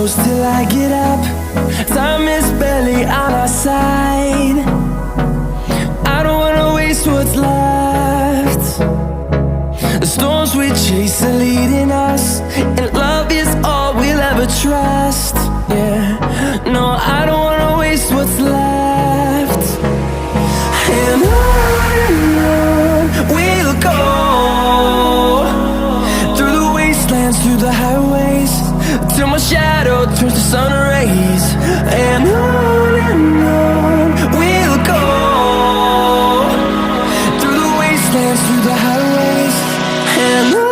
close till I get up. Time is barely on our side. I don't wanna waste what's left. The storms we chase are leading us, and love is all we'll ever trust. Yeah, no, I don't wanna waste what's left. And on we'll go, through the wastelands, through the highways, till my shadow turns to sun rays. And on we'll go, through the wastelands, through the highways, and on.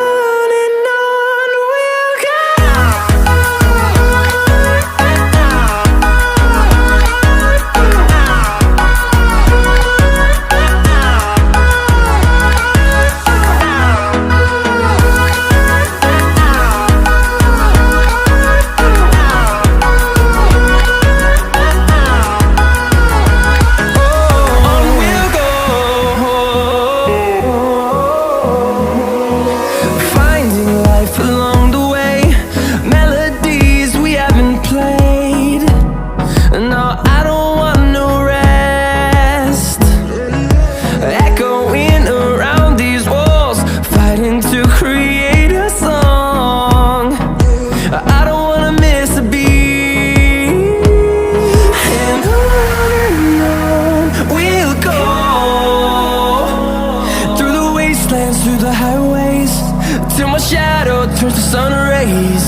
Through the highways, till my shadow turns to sun rays.